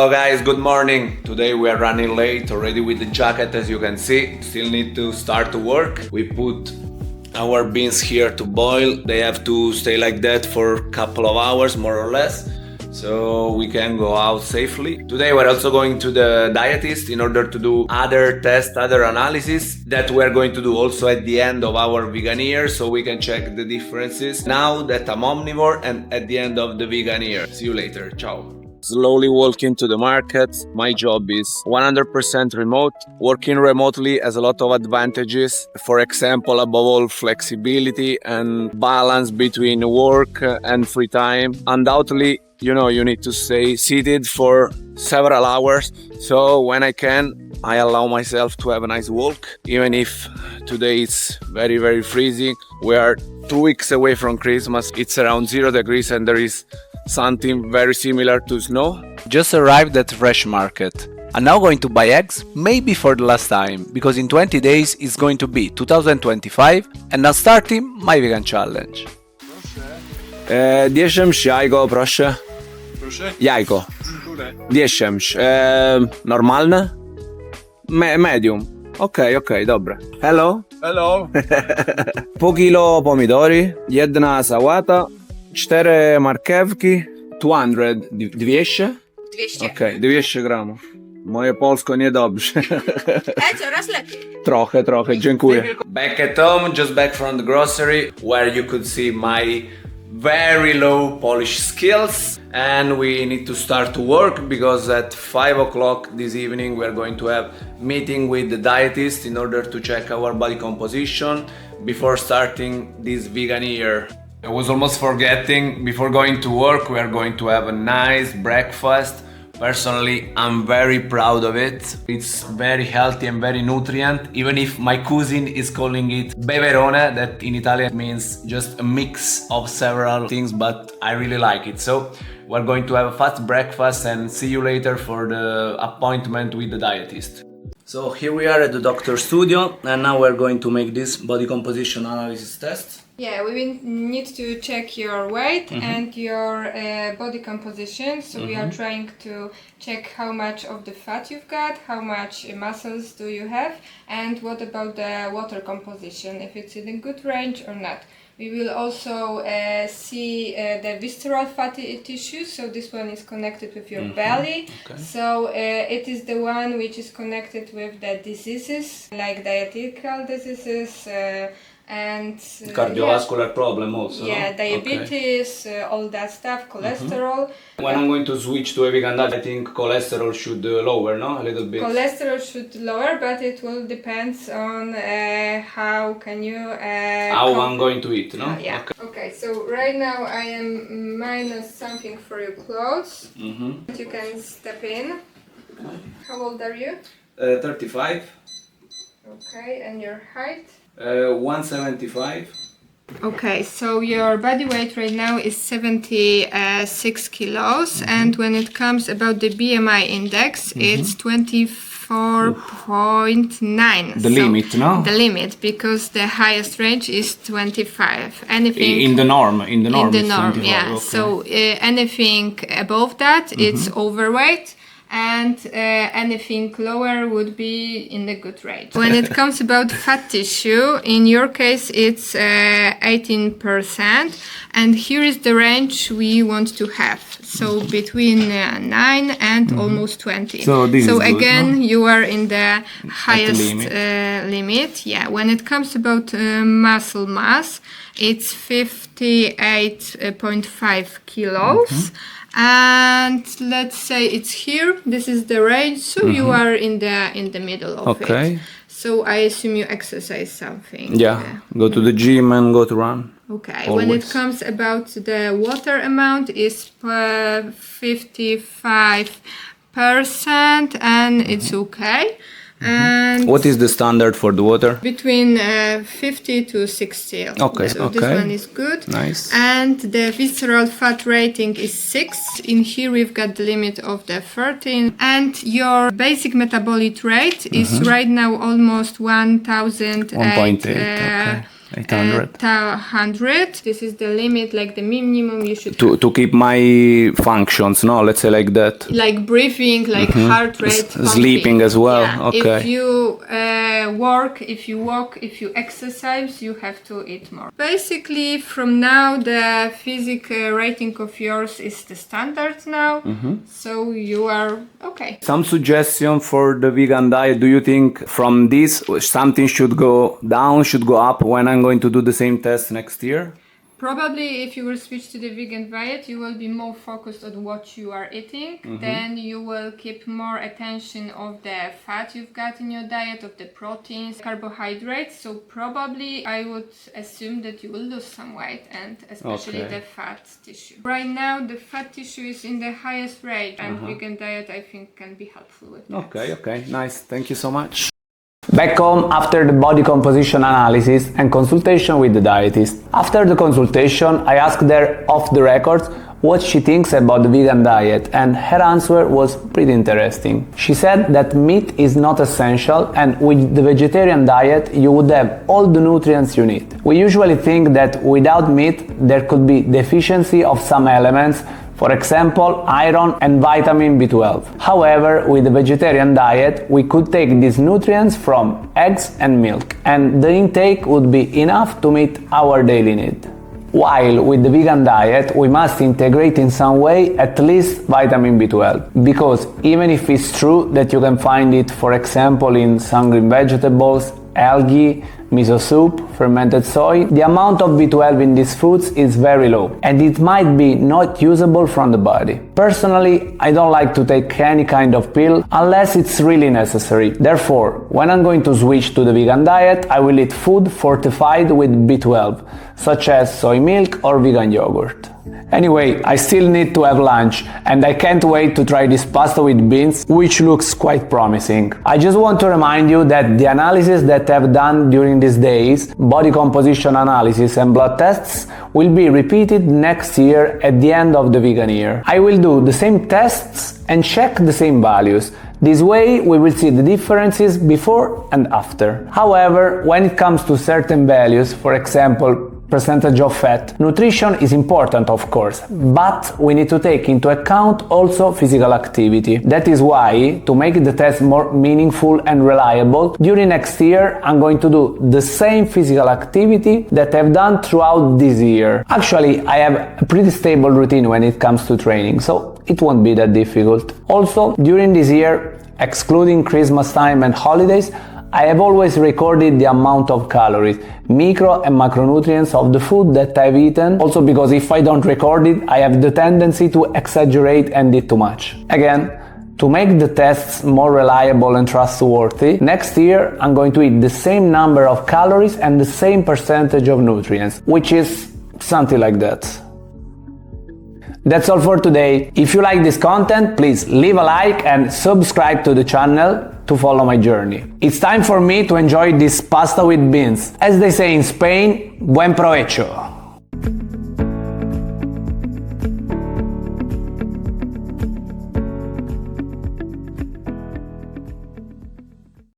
Hello guys, good morning. Today we are running late already with the jacket, as you can see. Still need to start to work. We put our beans here to boil. They have to stay like that for a couple of hours more or less, so we can go out safely. Today we're also going to the dietist in order to do other tests, other analysis that we're going to do also at the end of our vegan year, so we can check the differences now that I'm omnivore and at the end of the vegan year. See you later, ciao. Slowly walking to the market. My job is 100% remote. Working remotely has a lot of advantages. For example, above all, flexibility and balance between work and free time. Undoubtedly, you need to stay seated for several hours. So when I can, I allow myself to have a nice walk. Even if today it's very, very freezing. We are 2 weeks away from Christmas. It's around 0 degrees and there is something very similar to snow. Just arrived at Fresh Market. I'm now going to buy eggs, maybe for the last time, because in 20 days it's going to be 2025 and I'm starting my vegan challenge. 10 szemś jajko, proszę. Proszę? Jajko. Które? 10 szemś. Normalne? Medium. Okej, dobra. Hello? Hello. Pół kilo pomidory, jedna sałata, 4 marchewki, 200, 200? 200. Okej, 200 gramów. Moje polsko niedobrze. Coraz lepiej. Trochę, dziękuję. Back at home, just back from the grocery, where you could see my very low Polish skills, and we need to start to work because at 5 o'clock this evening we're going to have meeting with the dietist in order to check our body composition before starting this vegan year. I was almost forgetting, before going to work we are going to have a nice breakfast. Personally, I'm very proud of it. It's very healthy and very nutrient, even if my cousin is calling it beverone, that in Italian means just a mix of several things, but I really like it. So we're going to have a fast breakfast and see you later for the appointment with the dietist. So here we are at the doctor's studio and now we're going to make this body composition analysis test. Yeah, we will need to check your weight and your body composition. So we are trying to check how much of the fat you've got, how much muscles do you have, and what about the water composition, if it's in a good range or not. We will also see the visceral fatty tissues, so this one is connected with your belly. Okay. So it is the one which is connected with the diseases, like dietetical diseases, and Cardiovascular problem also. yeah, no? diabetes, all that stuff, cholesterol. When I'm going to switch to a vegan diet, I think cholesterol should lower, no? A little bit. Cholesterol should lower, but it will depend on how can you How I'm going to eat, no? yeah. Okay, so right now I am minus something for your clothes. You can step in. How old are you? 35, Okay, and your height? 175. Okay, so your body weight right now is 76 kilos, and when it comes about the BMI index, it's 24.9. The limit, no? The limit, because the highest range is 25. Anything In the norm, in the norm, is 25, yeah. okay. So anything above that, it's overweight. And anything lower would be in the good range. When it comes about fat tissue, in your case it's 18%, and here is the range we want to have. So between 9 and almost 20. So this is good, again, no? you are in the highest limit. limit. Yeah. When it comes about muscle mass, it's 58.5 kilos. And let's say it's here. This is the range, so you are in the middle of Okay. it. So I assume you exercise something. Yeah, go to the gym and go to run. Okay. When it Always. comes about the water amount, is 55%, and it's okay. And What is the standard for the water? between 50 to 60. Okay, So this okay. one is good. Nice. And the visceral fat rating is 6. In here we've got the limit of the 13. And your basic metabolic rate is right now almost 1,000 1.8, okay. 800. 100. This is the limit, like the minimum you should To keep my functions, no? Let's say like that. like breathing, like heart rate, Sleeping pumping. as well, Yeah. okay. If you work, if you walk, if you exercise, you have to eat more. Basically, from now, the physical rating of yours is the standard now, so you are okay. Some suggestion for the vegan diet. Do you think from this something should go down, should go up when I'm going to do the same test next year? Probably if you will switch to the vegan diet, you will be more focused on what you are eating. Then you will keep more attention of the fat you've got in your diet, of the proteins, carbohydrates. So probably I would assume that you will lose some weight, and especially Okay. the fat tissue. Right now the fat tissue is in the highest rate, and vegan diet I think can be helpful with that. Okay, nice. Thank you so much. Back home after the body composition analysis and consultation with the dietist. After the consultation, I asked her off the records what she thinks about the vegan diet, and her answer was pretty interesting. She said that meat is not essential, and with the vegetarian diet you would have all the nutrients you need. We usually think that without meat there could be deficiency of some elements, for example, iron and vitamin B12. However, with the vegetarian diet, we could take these nutrients from eggs and milk, and the intake would be enough to meet our daily need. While with the vegan diet, we must integrate in some way at least vitamin B12, because even if it's true that you can find it, for example, in some green vegetables, algae, miso soup, fermented soy, the amount of B12 in these foods is very low, and it might be not usable from the body. Personally, I don't like to take any kind of pill unless it's really necessary. Therefore, when I'm going to switch to the vegan diet, I will eat food fortified with B12, such as soy milk or vegan yogurt. Anyway, I still need to have lunch, and I can't wait to try this pasta with beans, which looks quite promising. I just want to remind you that the analysis that I've done during these days, body composition analysis and blood tests, will be repeated next year at the end of the vegan year. I will do the same tests and check the same values. This way we will see the differences before and after. However, when it comes to certain values, for example, percentage of fat, nutrition is important, of course, but we need to take into account also physical activity. That is why, to make the test more meaningful and reliable, during next year I'm going to do the same physical activity that I've done throughout this year. Actually, I have a pretty stable routine when it comes to training, so it won't be that difficult. Also, during this year, excluding Christmas time and holidays, I have always recorded the amount of calories, micro and macronutrients of the food that I've eaten, also because if I don't record it, I have the tendency to exaggerate and eat too much. Again, to make the tests more reliable and trustworthy, next year I'm going to eat the same number of calories and the same percentage of nutrients, which is something like that. That's all for today. If you like this content, please leave a like and subscribe to the channel to follow my journey. It's time for me to enjoy this pasta with beans. As they say in Spain, buen provecho!